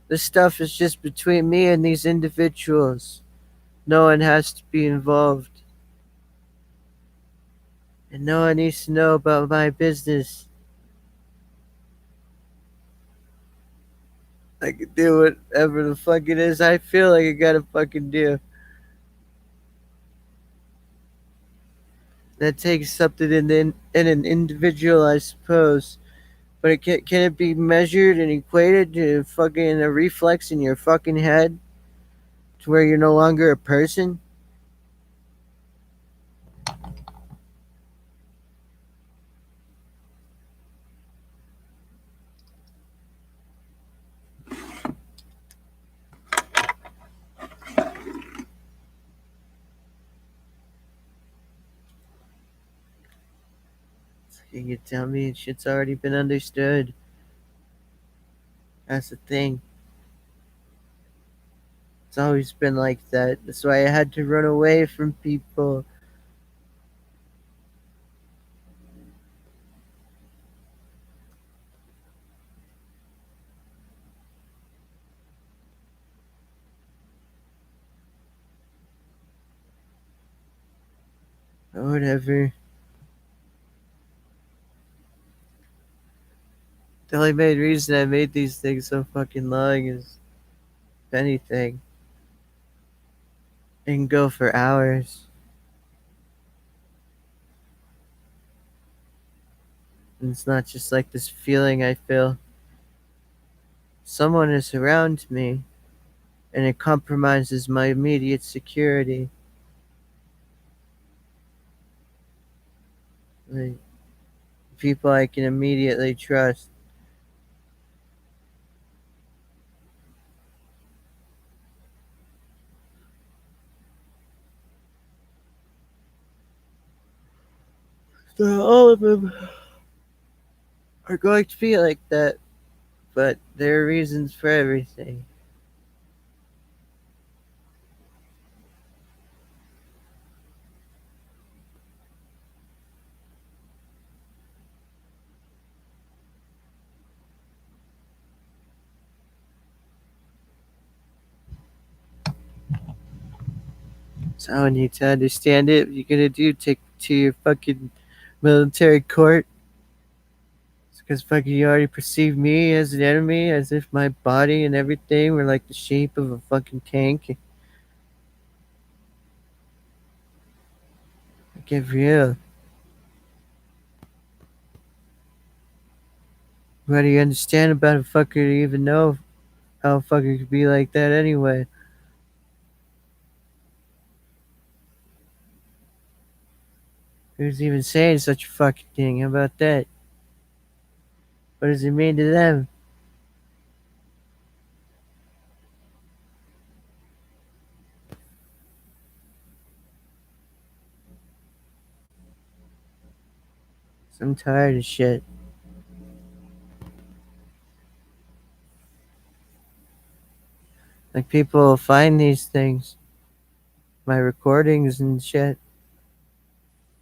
this stuff is just between me and these individuals. No one has to be involved. And no one needs to know about my business. I can do whatever the fuck it is I feel like I gotta fucking do. That takes something in an individual, I suppose. But can it be measured and equated to fucking a reflex in your fucking head to where you're no longer a person? Can you tell me shit's already been understood? That's the thing. It's always been like that. That's why I had to run away from people. Or whatever. The only main reason I made these things so fucking long is, if anything, it can go for hours. And it's not just like this feeling I feel. Someone is around me, and it compromises my immediate security. Like, people I can immediately trust. So all of them are going to be like that, but there are reasons for everything. So I need to understand it. What you gonna do? Take it to your fucking military court? Because fucking you already perceive me as an enemy, as if my body and everything were like the shape of a fucking tank. Get real. What do you understand about a fucker to even know how a fucker could be like that anyway? Who's even saying such a fucking thing? How about that? What does it mean to them? I'm tired of shit. Like people will find these things, my recordings and shit,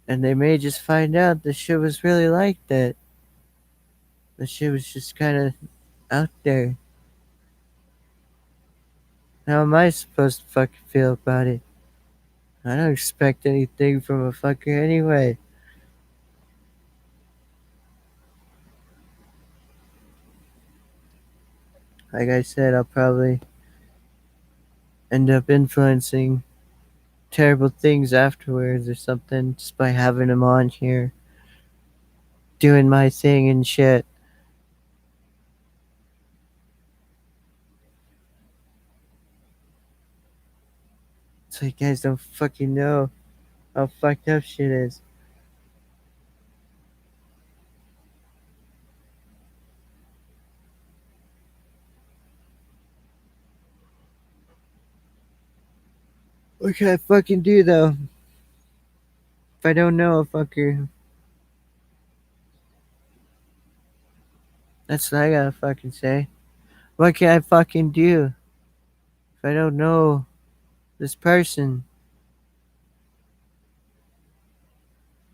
and they may just find out the shit was really like that. The shit was just kind of out there. How am I supposed to fucking feel about it? I don't expect anything from a fucker anyway. Like I said, I'll probably end up influencing terrible things afterwards or something just by having them on here, doing my thing and shit. So you guys don't fucking know how fucked up shit is. What can I fucking do though? If I don't know a fucker, that's what I gotta fucking say. What can I fucking do if I don't know this person?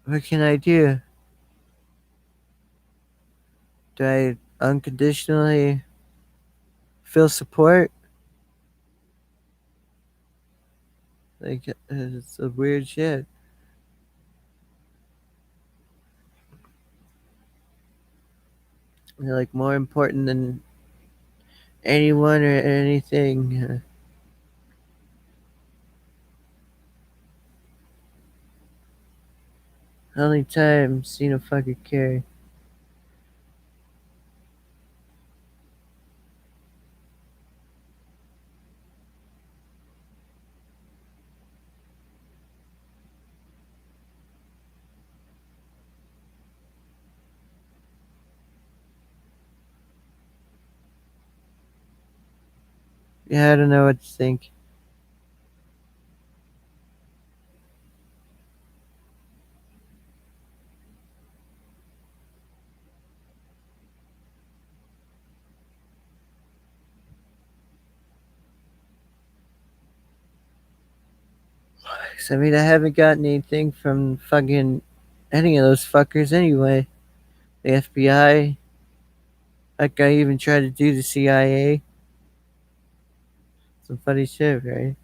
What can I do? Do I unconditionally feel support? Like, it's a weird shit. They're like more important than anyone or anything. Only time seen a fucking care. Yeah, I don't know what to think. I mean, I haven't gotten anything from fucking any of those fuckers anyway. The FBI, like I even tried to do the CIA. Some funny shit, right?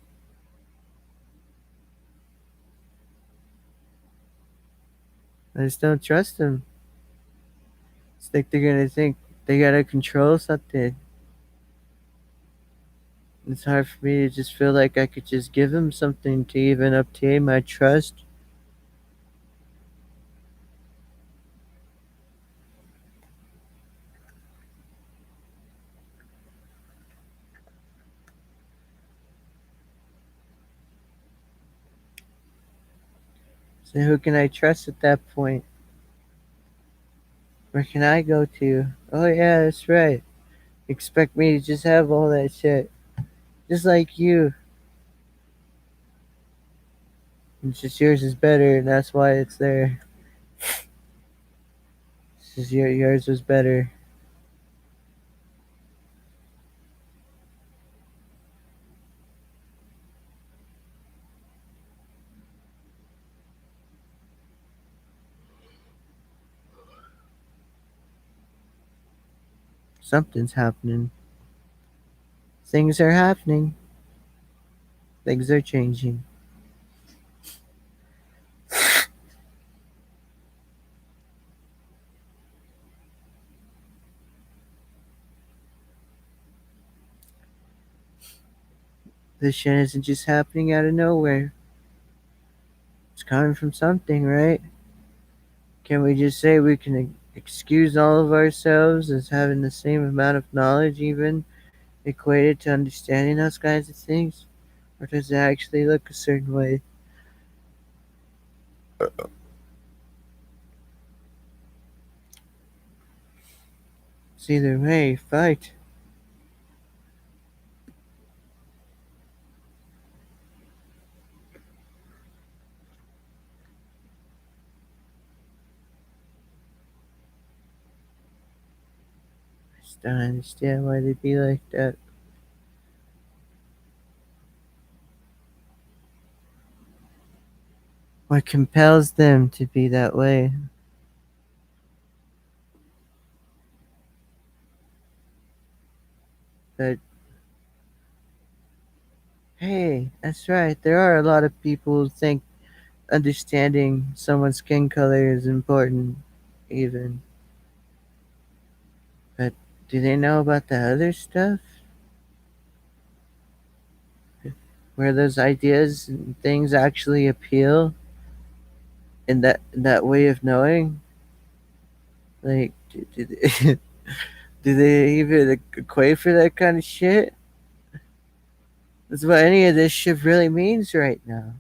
I just don't trust them. It's like they're gonna think they gotta control something. It's hard for me to just feel like I could just give them something to even obtain my trust. So who can I trust at that point? Where can I go to? Oh yeah, that's right. Expect me to just have all that shit. Just like you. It's just yours is better and that's why it's there. It's just yours was better. Something's happening. Things are happening. Things are changing. This shit isn't just happening out of nowhere. It's coming from something, right? Can we just say we can excuse all of ourselves as having the same amount of knowledge, even equated to understanding those kinds of things? Or does it actually look a certain way? It's either way, fight. I just don't understand why they'd be like that. What compels them to be that way? But hey, that's right. There are a lot of people who think understanding someone's skin color is important, even. But do they know about the other stuff? Where those ideas and things actually appeal in that way of knowing? Like, do they, do they even equate for that kind of shit? That's what any of this shit really means right now.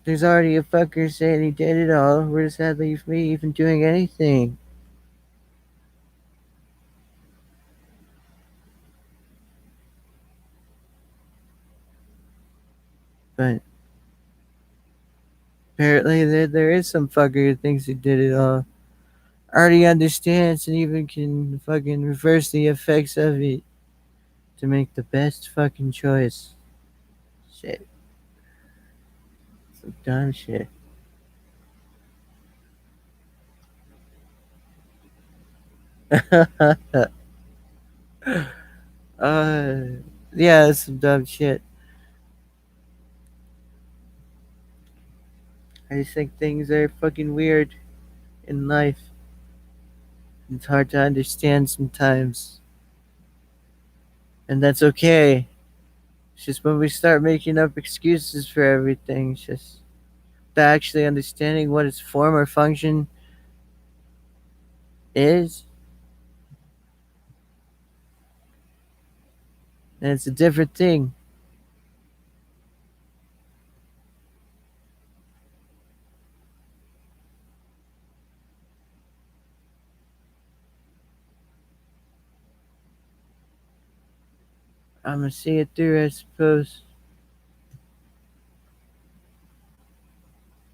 There's already a fucker saying he did it all. Where does that leave me even doing anything? But apparently there is some fucker who thinks he did it all. Already understands and even can fucking reverse the effects of it to make the best fucking choice. Shit. Some dumb shit. uh, yeah, that's some dumb shit. I just think things are fucking weird in life. It's hard to understand sometimes. And that's okay. It's just when we start making up excuses for everything, it's just without actually understanding what its form or function is, then it's a different thing. I'm gonna see it through, I suppose.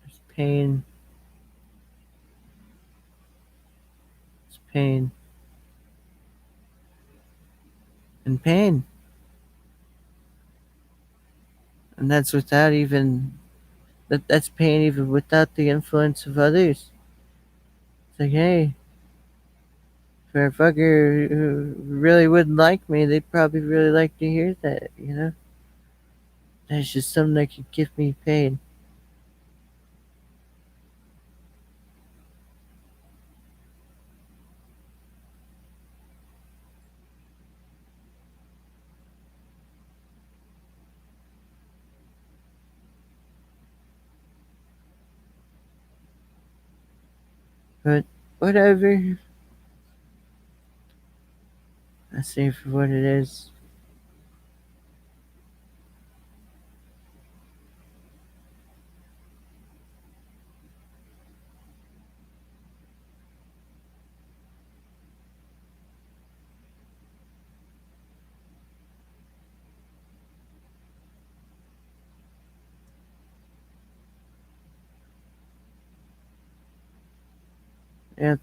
There's pain. It's pain. And pain. And that's without even that's pain even without the influence of others. It's like, hey, for a fucker who really wouldn't like me, they'd probably really like to hear that, you know? That's just something that could give me pain. But whatever. I see it for what it is. Yeah,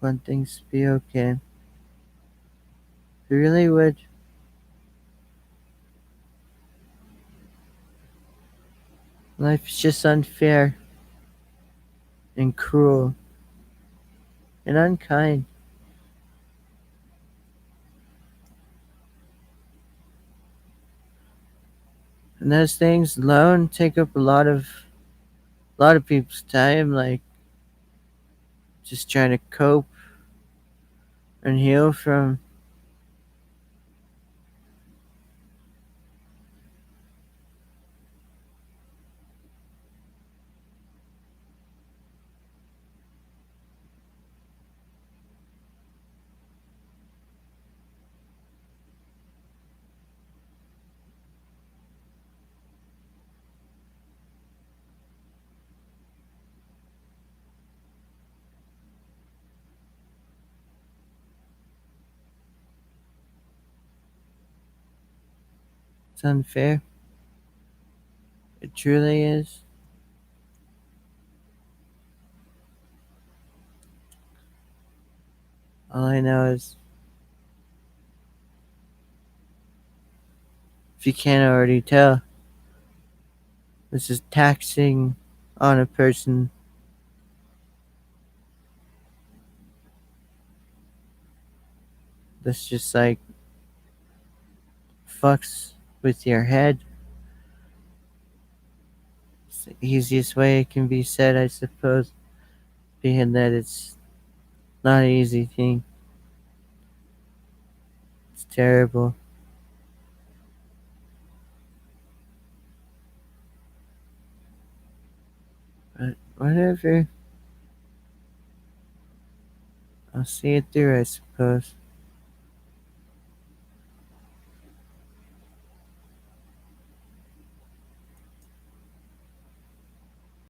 want things to be okay. It really would. Life is just unfair and cruel and unkind. And those things alone take up a lot of people's time, like just trying to cope and heal from. It's unfair. It truly is. All I know is if you can't already tell, this is taxing on a person. This just like fucks with your head. It's the easiest way it can be said, I suppose, being that it's not an easy thing. It's terrible. But whatever. I'll see it through, I suppose.